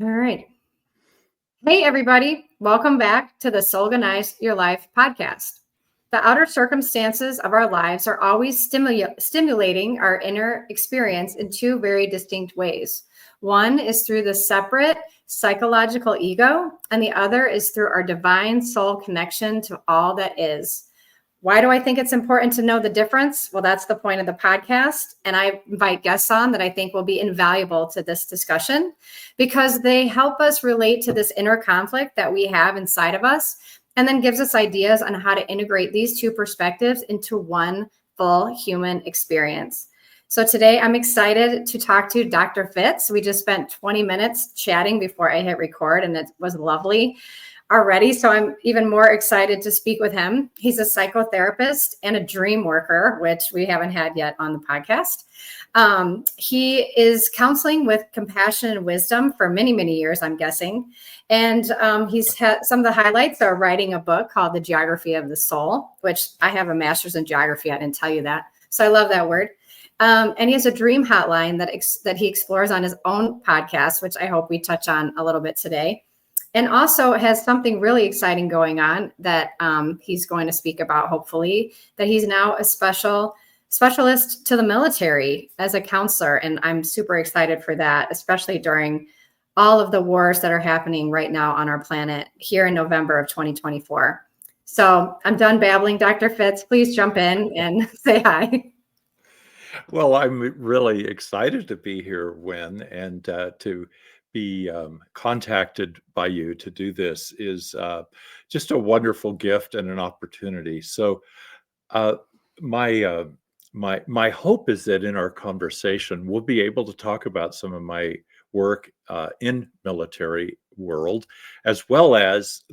All right. Hey, everybody. Welcome back to the Soulganize Your Life podcast. The outer circumstances of our lives are always stimulating our inner experience in two very distinct ways. One is through the separate psychological ego, and the other is through our divine soul connection to all that is. Why do I think it's important to know the difference? Well, that's the point of the podcast. And I invite guests on that I think will be invaluable to this discussion because they help us relate to this inner conflict that we have inside of us and then gives us ideas on how to integrate these two perspectives into one full human experience. So today I'm excited to talk to Dr. Fitz. We just spent 20 minutes chatting before I hit record and it was lovely already. So I'm even more excited to speak with him. He's a psychotherapist and a dream worker, which we haven't had yet on the podcast. He is counseling with compassion and wisdom for many, many years, I'm guessing. And he's had some of the highlights are writing a book called The Geography of the Soul, which I have a master's in geography. I didn't tell you that. So I love that word. And he has a dream hotline that he explores on his own podcast, which I hope we touch on a little bit today. And also has something really exciting going on that he's going to speak about, hopefully, that he's now a specialist to the military as a counselor. And I'm super excited for that, especially during all of the wars that are happening right now on our planet here in November of 2024. So I'm done babbling. Dr. Fitz, please jump in and say hi. Well, I'm really excited to be here, Wynn, and to be contacted by you to do this is just a wonderful gift and an opportunity. So my hope is that in our conversation, we'll be able to talk about some of my work in military world, as well as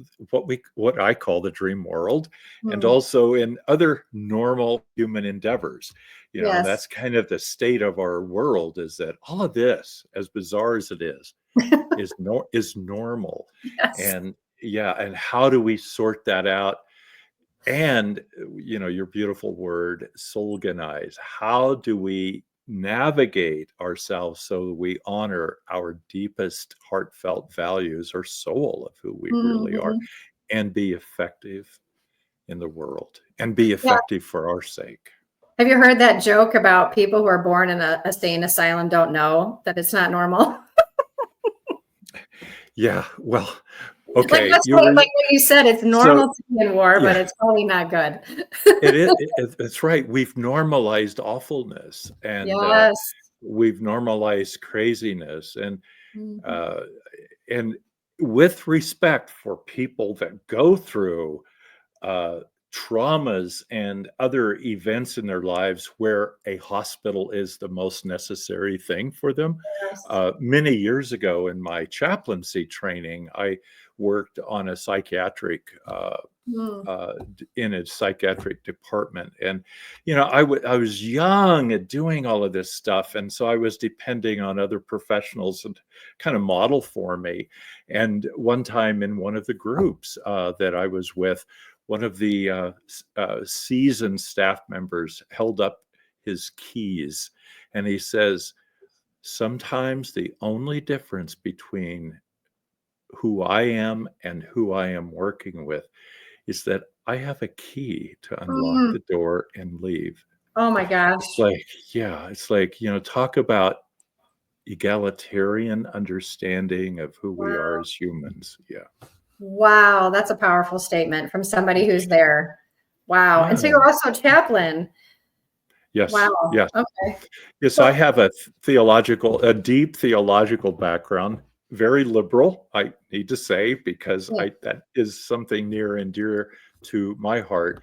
what I call the dream world, and also in other normal human endeavors. Yes. That's kind of the state of our world, is that all of this, as bizarre as it is normal. Yes. And how do we sort that out? And your beautiful word, Soulganize. How do we navigate ourselves so that we honor our deepest heartfelt values or soul of who we really are, and be effective in the world and be effective for our sake? Have you heard that joke about people who are born in a sane asylum don't know that it's not normal? Yeah, well, okay. Like what you said, it's normal to be in war, but it's probably not good. It is. It's right. We've normalized awfulness, and we've normalized craziness, and with respect for people that go through traumas and other events in their lives where a hospital is the most necessary thing for them. Many years ago in my chaplaincy training, I worked on a psychiatric in a psychiatric department, and I was young and doing all of this stuff, and so I was depending on other professionals and kind of model for me. And one time in one of the groups that I was with, one of the seasoned staff members held up his keys, and he says, "Sometimes the only difference between who I am and who I am working with is that I have a key to unlock the door and leave." Oh my gosh. It's like, talk about egalitarian understanding of who we are as humans. Yeah. Wow, that's a powerful statement from somebody who's there. Wow. And so you're also a chaplain. Yes. Wow. Yes. Okay. Yes, I have a deep theological background, very liberal, I need to say, because that is something near and dear to my heart,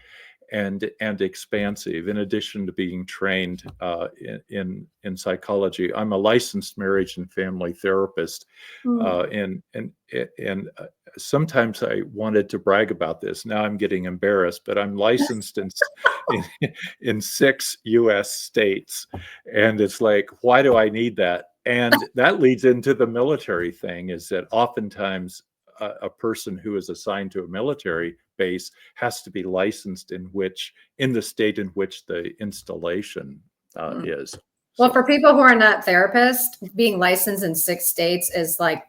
and expansive. In addition to being trained in psychology, I'm a licensed marriage and family therapist, and sometimes I wanted to brag about this. Now I'm getting embarrassed, but I'm licensed in 6 U.S. states, and it's like, why do I need that? And that leads into the military thing, is that oftentimes a person who is assigned to a military base has to be licensed in the state in which the installation is. Well, for people who are not therapists, being licensed in 6 states is like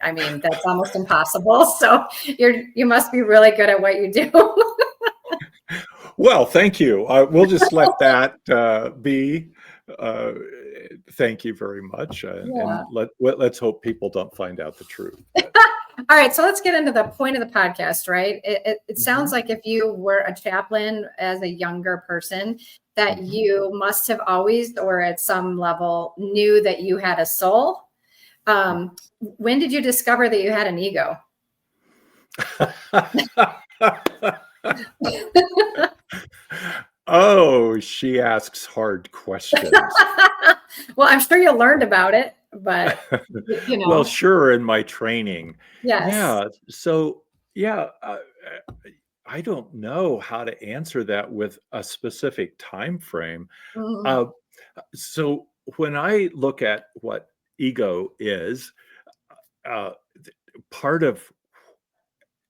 I mean, that's almost impossible. So you must be really good at what you do. Well, thank you. We'll just let that be. Uh, Thank you very much, and Yeah. let's hope people don't find out the truth. All right, so let's get into the point of the podcast, right? It sounds Mhm, like if you were a chaplain as a younger person, that mhm. you must have always, or at some level, knew that you had a soul. When did you discover that you had an ego? Oh, she asks hard questions. Well, I'm sure you learned about it, but you Well, know, sure, in my training. yes. Yeah, so yeah, I don't know how to answer that with a specific time frame. Mhm. Uh, so when I look at what ego is, uh, part of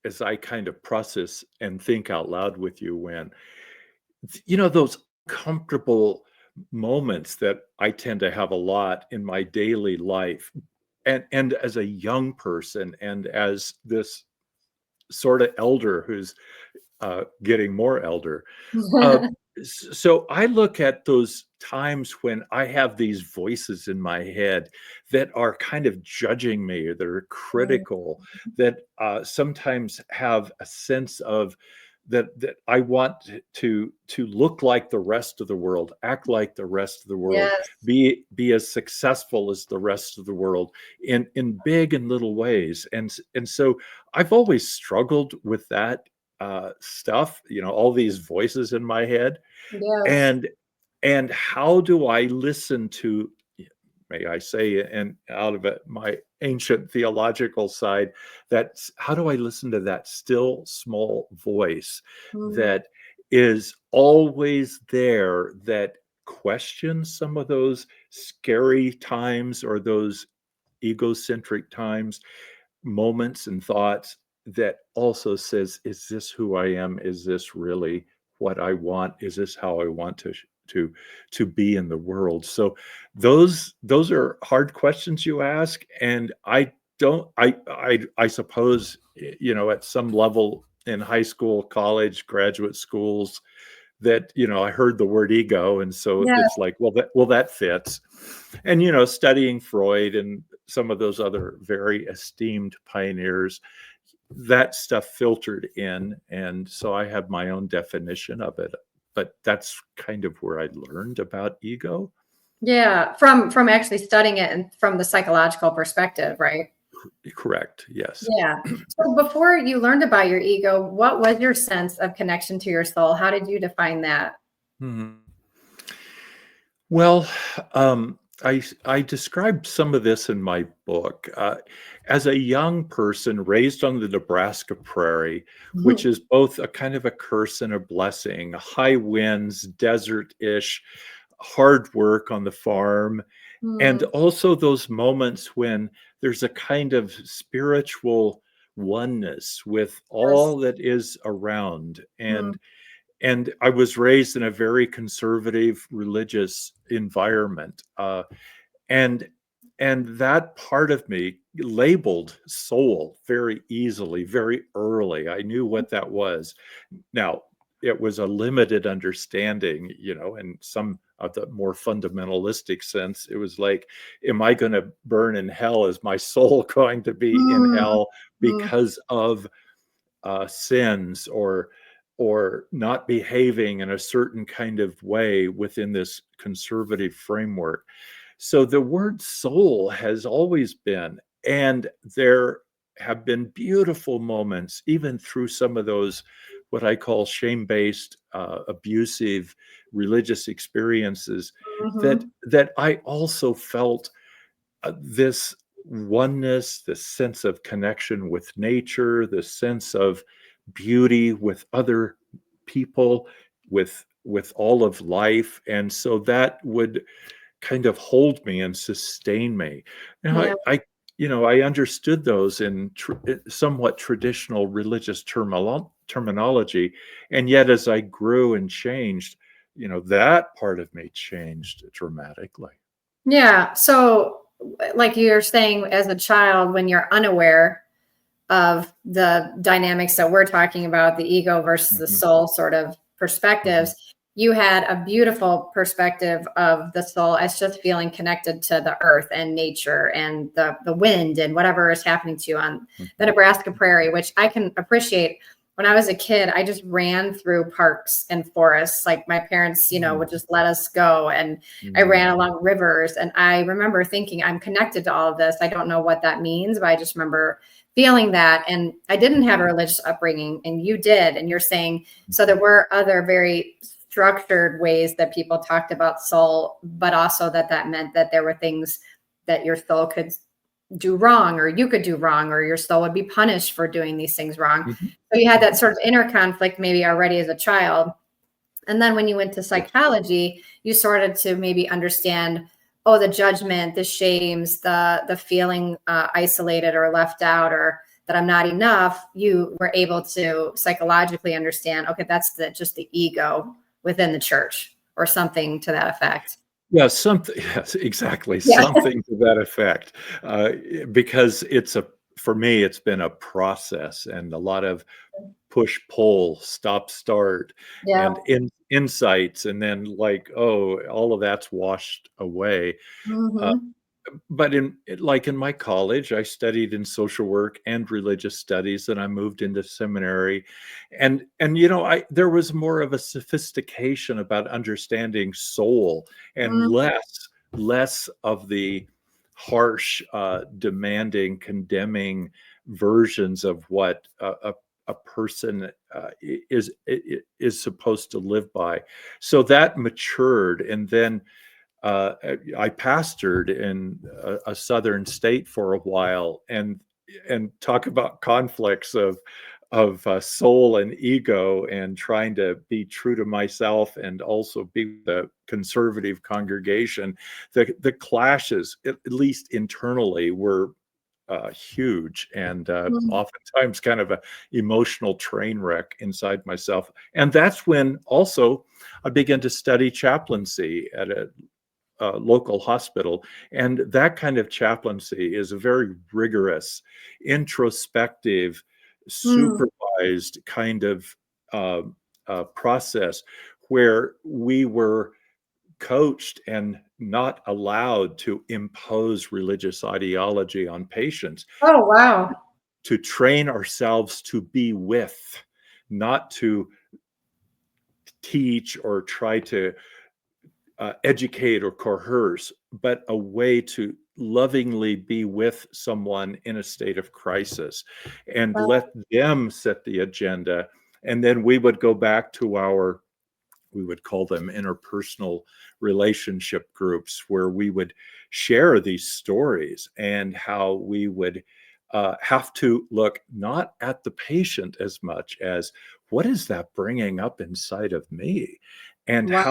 as I kind of process and think out loud with you when those comfortable moments that I tend to have a lot in my daily life and as a young person and as this sort of elder who's getting more elder. Uh, so I look at those times when I have these voices in my head that are kind of judging me, that are critical, that sometimes have a sense of that I want to look like the rest of the world, act like the rest of the world, Yes. be as successful as the rest of the world in big and little ways, and so I've always struggled with that stuff, all these voices in my head, Yes. and how do I listen to, may I say, and out of it, my ancient theological side, that's how do I listen to that still small voice Mhm. that is always there, that questions some of those scary times or those egocentric times, moments and thoughts, that also says, is this who I am? Is this really what I want? Is this how I want to to be in the world? So those are hard questions you ask, and I don't I suppose, at some level in high school, college, graduate schools, that I heard the word ego, and so Yes. it's like, that fits. And studying Freud and some of those other very esteemed pioneers, that stuff filtered in, and so I have my own definition of it, but that's kind of where I learned about ego. Yeah, from actually studying it and from the psychological perspective, right? Correct, yes. Yeah. So before you learned about your ego, what was your sense of connection to your soul? How did you define that? Mhm. Well, I described some of this in my book. As a young person raised on the Nebraska prairie, which Mhm. is both a kind of a curse and a blessing, high winds, desert-ish, hard work on the farm, and Mm, also those moments when there's a kind of spiritual oneness with yes. all that is around. Mm, And I was raised in a very conservative religious environment, and that part of me labeled soul very easily, very early. I knew what that was. Now, it was a limited understanding, in some of the more fundamentalistic sense. It was like, am I going to burn in hell? Is my soul going to be in mm, hell mm, because of sins or not behaving in a certain kind of way within this conservative framework? So the word soul has always been, and there have been beautiful moments, even through some of those what I call shame-based, abusive religious experiences, that mhm. I also felt this oneness, this sense of connection with nature, this sense of beauty with other people, with all of life, and so that would kind of hold me and sustain me. Now, Yeah. I understood those in somewhat traditional religious terminology, and yet as I grew and changed, that part of me changed dramatically. Yeah. So like you're saying, as a child, when you're unaware of the dynamics that we're talking about, the ego versus the Mhm. soul sort of Mhm. perspectives, you had a beautiful perspective of the soul as just feeling connected to the earth and nature and the wind and whatever is happening to you on the Mhm. Nebraska prairie, which I can appreciate. When I was a kid, I just ran through parks and forests. Like my parents, would just let us go. And I ran Mhm. along rivers. And I remember thinking, I'm connected to all of this. I don't know what that means, but I just remember feeling that. And I didn't have a religious upbringing, and you did. And you're saying, so there were other very structured ways that people talked about soul, but also that meant that there were things that your soul could do wrong, or you could do wrong, or your soul would be punished for doing these things wrong. Mhm. So you had that Mhm. sort of inner conflict maybe already as a child. And then when you went to Yes. psychology, you started to maybe understand, oh, the judgment, the shames, the feeling isolated or left out, or that I'm not enough. You were able to psychologically understand, okay, that's just the ego within the church, or something to that effect. Yeah, something yes, exactly, Yeah. something to that effect, because for me, it's been a process and a lot of push, pull, stop, start, Yeah. and insights, and then, like, oh, all of that's washed away. uh, Hmm. but like in my college, I studied in social work and religious studies, and I moved into seminary, and I there was more of a sophistication about understanding soul, and less of the harsh, demanding, condemning versions of what a person is supposed to live by. So that matured, and then I pastored in a southern state for a while, and talk about conflicts of soul and ego, and trying to be true to myself and also be the conservative congregation. The clashes, at least internally, were huge, and oftentimes kind of a emotional train wreck inside myself. And that's when also I began to study chaplaincy at a local hospital. And that kind of chaplaincy is a very rigorous, introspective, Mm. supervised kind of uh, process, where we were coached and not allowed to impose religious ideology on patients, Oh, wow. to train ourselves to be with, not to teach or try to educate or coerce, but a way to lovingly be with someone in a state of crisis and Wow. let them set the agenda. And then we would go back to we would call them interpersonal relationship groups, where we would share these stories, and how we would have to look not at the patient as much as, what is that bringing up inside of me, and Wow.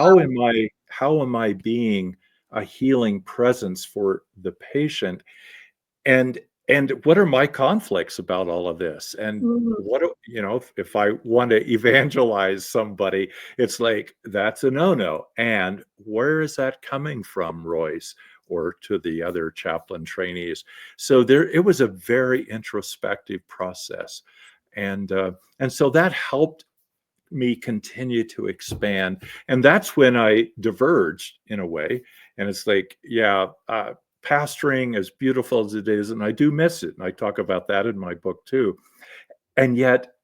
how am I being a healing presence for the patient, and what are my conflicts about all of this, and Mhm. if I want to evangelize somebody, it's like, that's a no-no, and where is that coming from, Royce, or to the other chaplain trainees? So there, it was a very introspective process, and so that helped me continue to expand. And that's when I diverged in a way. And it's like, yeah, pastoring, as beautiful as it is, and I do miss it, and I talk about that in my book too. And yet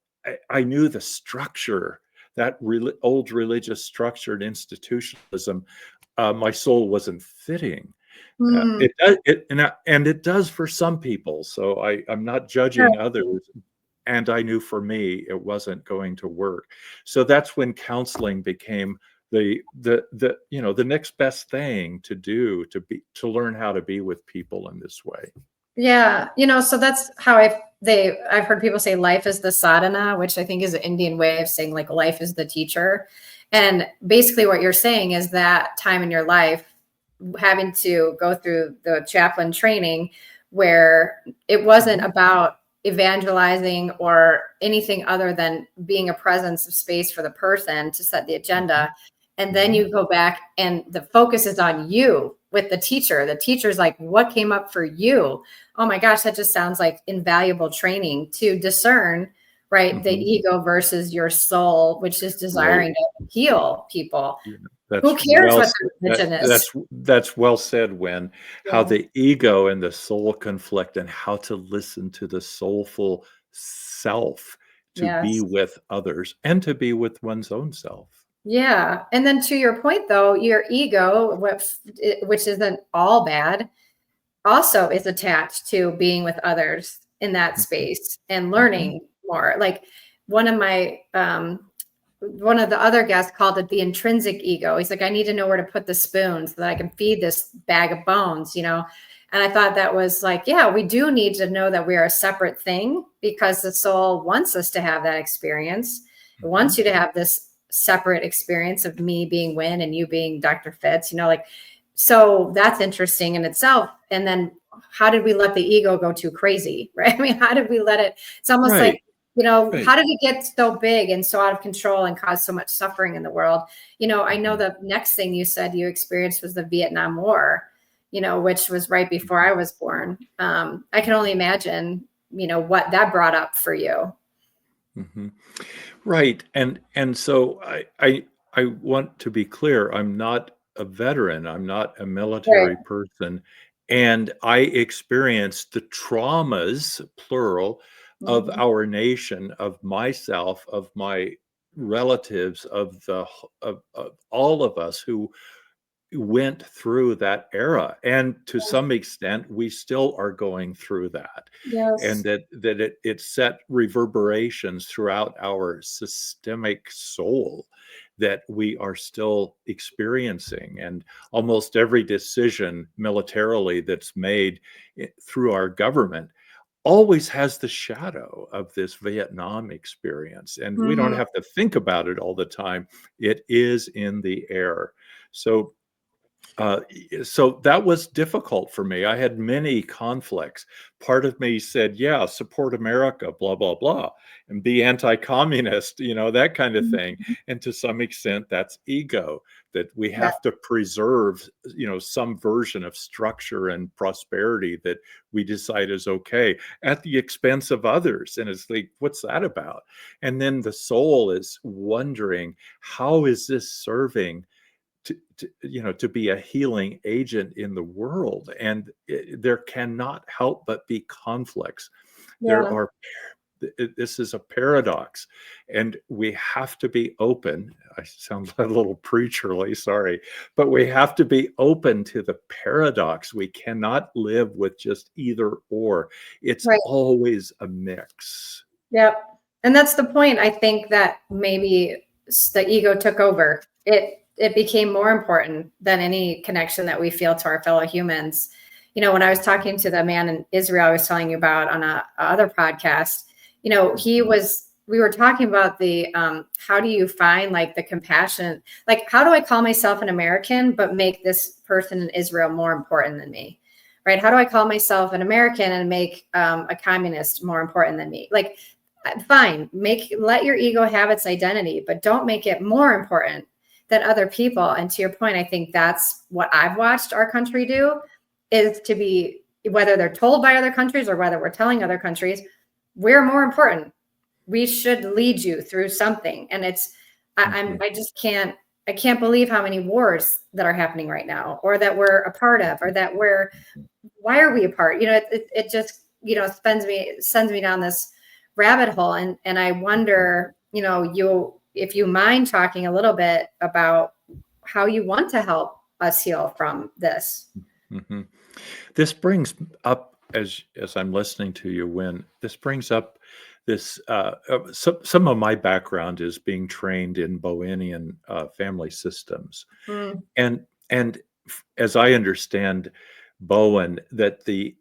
I knew the structure, that old religious structure and institutionalism, my soul wasn't fitting. Mm. It does, and it does for some people. So I'm not judging others, and I knew for me it wasn't going to work. So that's when counseling became the next best thing to do, to learn how to be with people in this way. Yeah, so that's how I've heard people say life is the sadhana, which I think is an Indian way of saying like life is the teacher. And basically what you're saying is that time in your life having to go through the chaplain training, where it wasn't Mhm. about evangelizing or anything other than being a presence of space for the person to set the Mhm. agenda. And then Mhm. you go back and the focus is on you with the teacher. The teacher's like, what came up for you? Oh my gosh, that just sounds like invaluable training to discern, right? The ego versus your soul, which is Right. desiring to heal people. Yeah, Who that's cares well what s their religion is? that's well said, when how Yeah. the ego and the soul conflict, and how to listen to the soulful self to be Yes. with others and to be with one's own self. Yeah. And then to your point, though, your ego, which isn't all bad, also is attached to being with others in that Mhm, space and mhm. learning more. Like one of my one of the other guests called it the intrinsic ego. He's like, I need to know where to put the spoon so that I can feed this bag of bones, you know? And I thought that was like, yeah, we do need to know that we are a separate thing, because the soul wants us to have that experience. It wants Mhm. you to have this separate experience of me being Win and you being Dr. Fitz, you know, like, so that's interesting in itself. And then how did we let the ego go too crazy, right? I mean, how did we let it? It's almost like, Right, you know, right. how did it get so big and so out of control and cause so much suffering in the world? You know, I know Mhm, the next thing you said you experienced was the Vietnam War, you know, which was right before mhm, I was born. I can only imagine, you know, what that brought up for you. mhm. Right, and so I want to be clear, I'm not a veteran, I'm not a Right. military person, and I experienced the traumas, plural, of Mhm. our nation, of myself, of my relatives, of of all of us who went through that era, and to some extent we still are going through that, and Yes. it set reverberations throughout our systemic soul that we are still experiencing. And almost every decision militarily that's made through our government always has the shadow of this Vietnam experience, and we don't Mhm. have to think about it all the time. It is in the air. So so that was difficult for me. I had many conflicts. Part of me said, "Yeah, support America, blah blah blah, and be anti-communist," that kind of thing. Mhm. And to some extent, that's ego, that we Yeah. have to preserve, some version of structure and prosperity that we decide is okay at the expense of others. And it's like, what's that about? And then the soul is wondering, how is this serving to be a healing agent in the world? And there cannot help but be conflicts. There Yeah. are This is a paradox, and we have to be open. I sound a little preacherly, sorry, but we have to be open to the paradox. We cannot live with just either or. It's Right. always a mix. Yep. And that's the point. I think that maybe the ego took over. It became more important than any connection that we feel to our fellow humans. You know, when I was talking to the man in Israel I was telling you about on a other podcast, you know, he Mhm, was we were talking about the how do you find like the compassion, like how do I call myself an American but make this person in Israel more important than me? Right? How do I call myself an American and make a communist more important than me? Like fine, let your ego have its identity, but don't make it more important than other people. And to your point, I think that's what I've watched our country do, is to be, whether they're told by other countries or whether we're telling other countries, we're more important. We should lead you through something. And it's mhm, I just can't believe how many wars that are happening right now, or that we're a part of, or mhm, that we're, mhm, why are we apart? You know, it just, you know, sends me down this rabbit hole. And I mhm, wonder, you know, if you mind talking a little bit about how you want to help us heal from this. mhm. This brings up, as I'm listening to you, when this brings up this, some of my background is being trained in Bohemian family systems, Mm, and as I understand Bowen, that the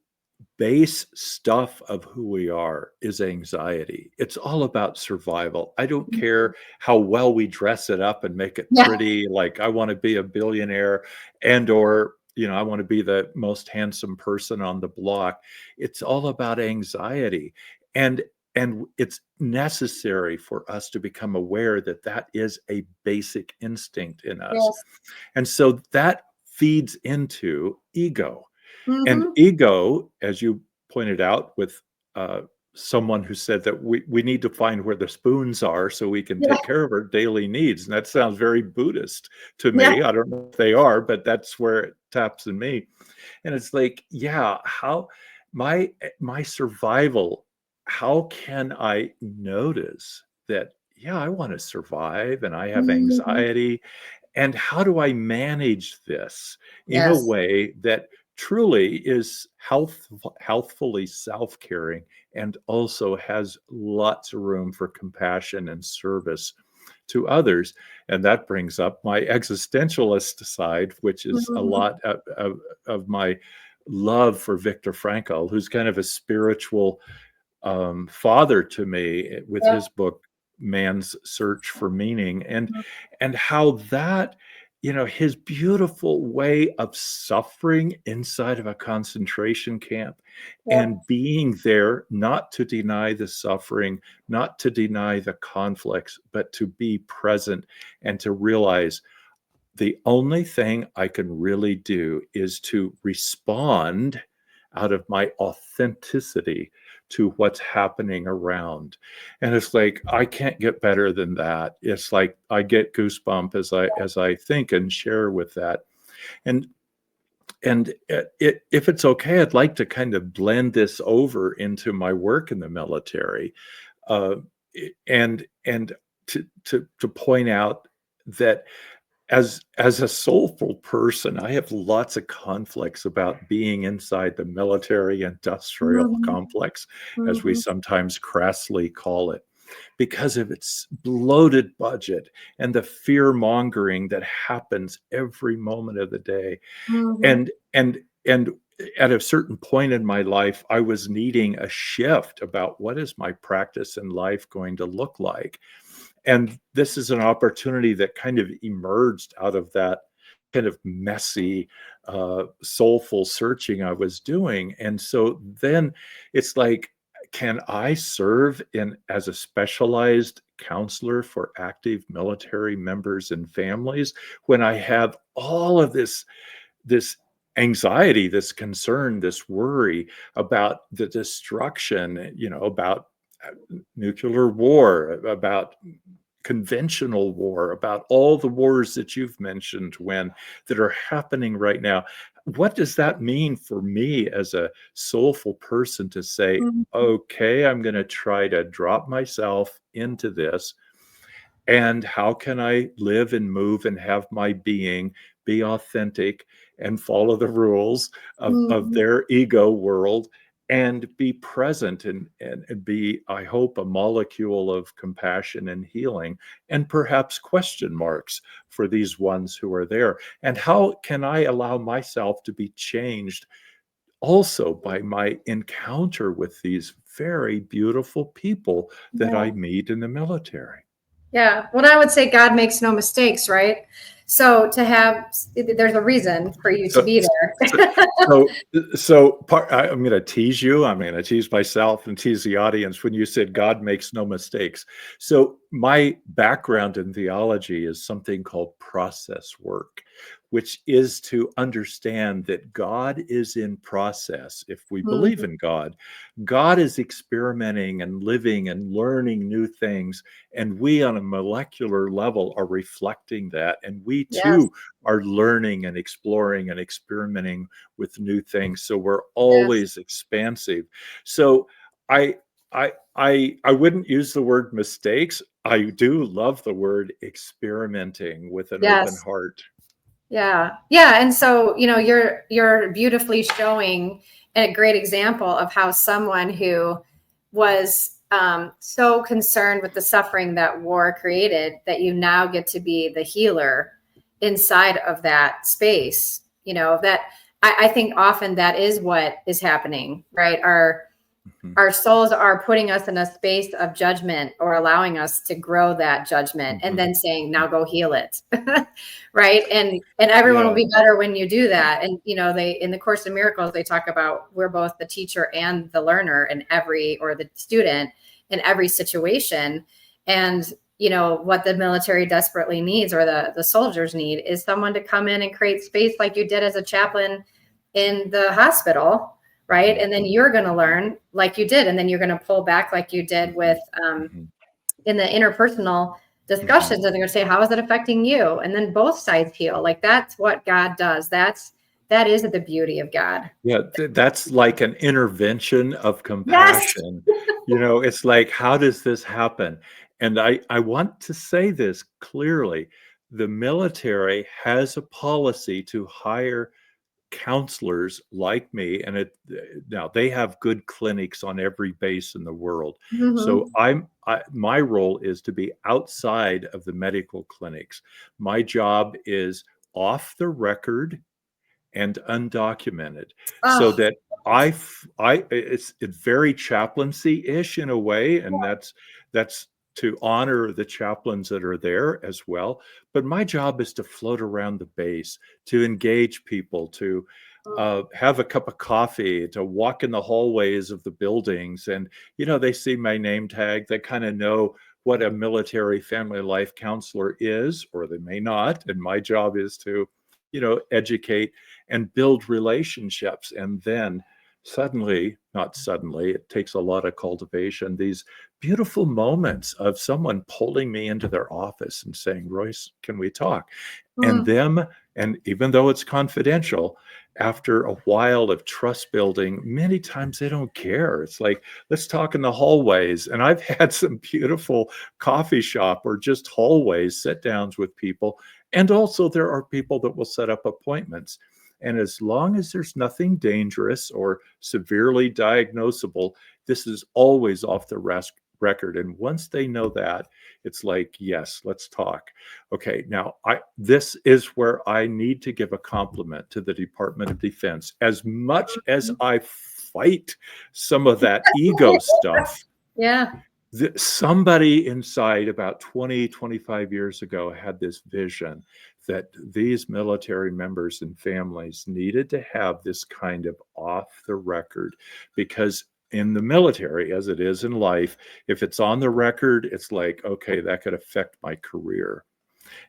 base stuff of who we are is anxiety. It's all about survival. I don't mhm. care how well we dress it up and make it Yeah. pretty, like I want to be a billionaire, and or I want to be the most handsome person on the block. It's all about anxiety. And it's necessary for us to become aware that that is a basic instinct in us. Yes. And so that feeds into ego. And Mm-hmm. ego, as you pointed out with uh, someone who said that we need to find where the spoons are so we can Yeah. take care of our daily needs. And that sounds very Buddhist to Yeah. me. I don't know if they are, but that's where it taps in me. And it's like, yeah, how my survival, how can I notice that, yeah, I want to survive and I have Mhm. anxiety, and how do I manage this in a Yes. way that truly is healthfully self-caring and also has lots of room for compassion and service to others? And that brings up my existentialist side, which is a Mhm. lot of my love for Viktor Frankl, who's kind of a spiritual father to me with Yep. his book Man's Search for Meaning, and how that, his beautiful way of suffering inside of a concentration camp Yep. and being there, not to deny the suffering, not to deny the conflicts, but to be present and to realize the only thing I can really do is to respond out of my authenticity to what's happening around. And it's like I can't get better than that. It's like I get goosebump as I think and share with that. And if it's okay, I'd like to kind of blend this over into my work in the military, uh, and to point out that as a soulful person, I have lots of conflicts about being inside the military industrial Mhm. complex, as we Mhm. sometimes crassly call it, because of its bloated budget and the fear mongering that happens every moment of the day. Mhm. And at a certain point in my life, I was needing a shift about what is my practice in life going to look like. And this is an opportunity that kind of emerged out of that kind of messy, soulful searching I was doing. And so then it's like, can I serve in as a specialized counselor for active military members and families when I have all of this anxiety, this concern, this worry about the destruction, about nuclear war, about conventional war, about all the wars that you've mentioned, when that are happening right now. What does that mean for me as a soulful person to say, Mhm. okay, I'm going to try to drop myself into this, and how can I live and move and have my being be authentic and follow the rules of Mhm. their ego world and be present and be, I hope, a molecule of compassion and healing, and perhaps question marks for these ones who are there? And how can I allow myself to be changed also by my encounter with these very beautiful people that Yeah. I meet in the military? Yeah. Well, I would say God makes no mistakes, right? So to have, there's a reason for you to So, be there. so, so I'm going to tease you. I'm going to tease myself and tease the audience when you said God makes no mistakes. So my background in theology is something called process work, which is to understand that God is in process. If we believe Mhm. in God, God is experimenting and living and learning new things. And we on a molecular level are reflecting that. And we Yes. too are learning and exploring and experimenting with new things. So we're Yes. always expansive. So I I wouldn't use the word mistakes. I do love the word experimenting with an open Yes. heart. Yeah. Yeah. And so, you're beautifully showing a great example of how someone who was so concerned with the suffering that war created, that you now get to be the healer inside of that space. That I think often that is what is happening, right? Mhm, Our souls are putting us in a space of judgment, or allowing us to grow that judgment, and mhm, then saying, now mhm. go heal it. Right. And everyone will Yeah. be better when you do that. And they, in the Course in Miracles, they talk about, we're both the teacher and the learner in every, or the student in every situation. And what the military desperately needs, or the soldiers need, is someone to come in and create space like you did as a chaplain in the hospital, right? And then you're going to learn like you did, and then you're going to pull back like you did with in the interpersonal discussions, and they're going to say, how is it affecting you? And then both sides heal. Like, that's what God does. That is the beauty of God. Yeah, that's like an intervention of Yes. compassion. It's like, how does this happen? And I want to say this clearly. The military has a policy to hire counselors like me, and now they have good clinics on every base in the world. So my role is to be outside of the medical clinics. My job is off the record and undocumented, so that it's very chaplaincy-ish in a way, and that's to honor the chaplains that are there as well. But my job is to float around the base, to engage people, to have a cup of coffee, to walk in the hallways of the buildings, and they see my name tag, they kind of know what a military family life counselor is, or they may not. And my job is to educate and build relationships. And then not suddenly, it takes a lot of cultivation, these beautiful moments of someone pulling me into their office and saying, Royce, can we talk? And even though it's confidential, after a while of trust building, many times they don't care. It's like, let's talk in the hallways. And I've had some beautiful coffee shop or just hallways sit downs with people. And also there are people that will set up appointments. And as long as there's nothing dangerous or severely diagnosable, this is always off the record. And once they know that, it's like, yes, let's talk. Okay, now this is where I need to give a compliment to the Department of Defense. As much as I fight some of that ego stuff, somebody inside about 25 years ago had this vision that these military members and families needed to have this kind of off the record, because in the military, as it is in life, if it's on the record, it's like, okay, that could affect my career.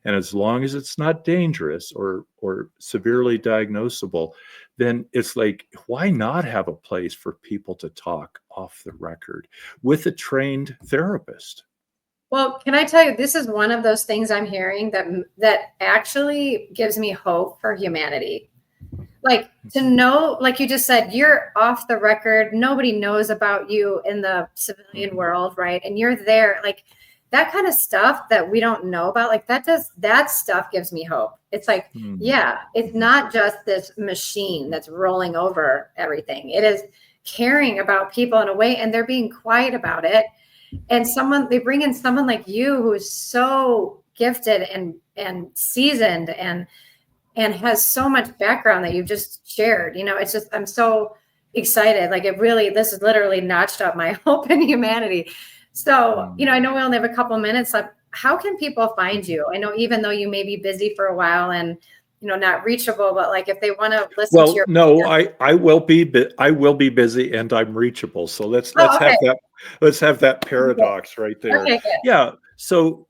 And as long as it's not dangerous or severely diagnosable, then it's like, why not have a place for people to talk off the record with a trained therapist? Well, can I tell you, this is one of those things I'm hearing that actually gives me hope for humanity. Like, to know, like you just said, you're off the record. Nobody knows about you in the civilian world, right? And you're there, like that kind of stuff that we don't know about, like that stuff gives me hope. It's like, yeah, it's not just this machine that's rolling over everything. It is caring about people in a way, and they're being quiet about it. And they bring in someone like you who is so gifted and seasoned and has so much background that you've just shared. It's just, I'm so excited. Like, this has literally notched up my hope in humanity. So, I know we only have a couple minutes left. How can people find you? I know, even though you may be busy for a while and, not reachable, but like, if they want to listen to your podcast. I will be busy and I'm reachable. So let's have that paradox right there. Okay, yeah. So,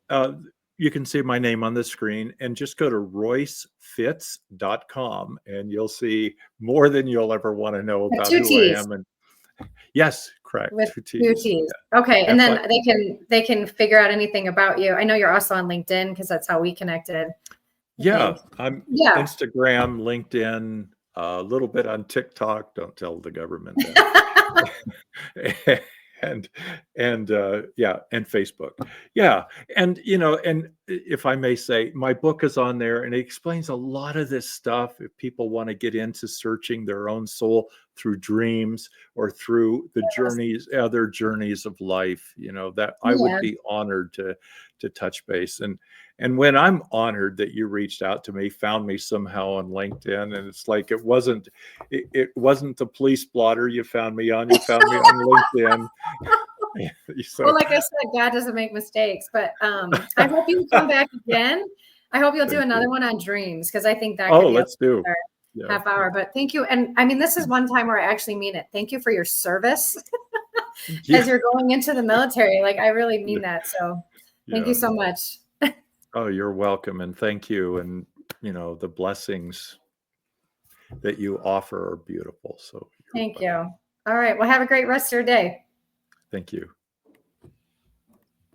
you can see my name on the screen, and just go to roycefitz.com and you'll see more than you'll ever want to know about who I am. And yes, correct. With two T's. Yeah. Okay. And then they can figure out anything about you. I know you're also on LinkedIn, because that's how we connected. Yeah. I'm Instagram, LinkedIn, a little bit on TikTok. Don't tell the government that. and Facebook. Yeah. And, and if I may say, my book is on there, and it explains a lot of this stuff. If people want to get into searching their own soul through dreams or through the other journeys of life, that I would be honored to touch base. And when I'm honored that you reached out to me, found me somehow on LinkedIn, and it's like, it wasn't the police blotter you found me on. You found me on LinkedIn. So, well, like I said, God doesn't make mistakes. But I hope you come back again. I hope you'll do another one on dreams, because I think that could be let's do half hour. But thank you. And I mean, this is one time where I actually mean it. Thank you for your service as you're going into the military. Like, I really mean that. So Thank you so much. Oh, you're welcome. And thank you. And, the blessings that you offer are beautiful. So Thank you. All right. Well, have a great rest of your day. thank you.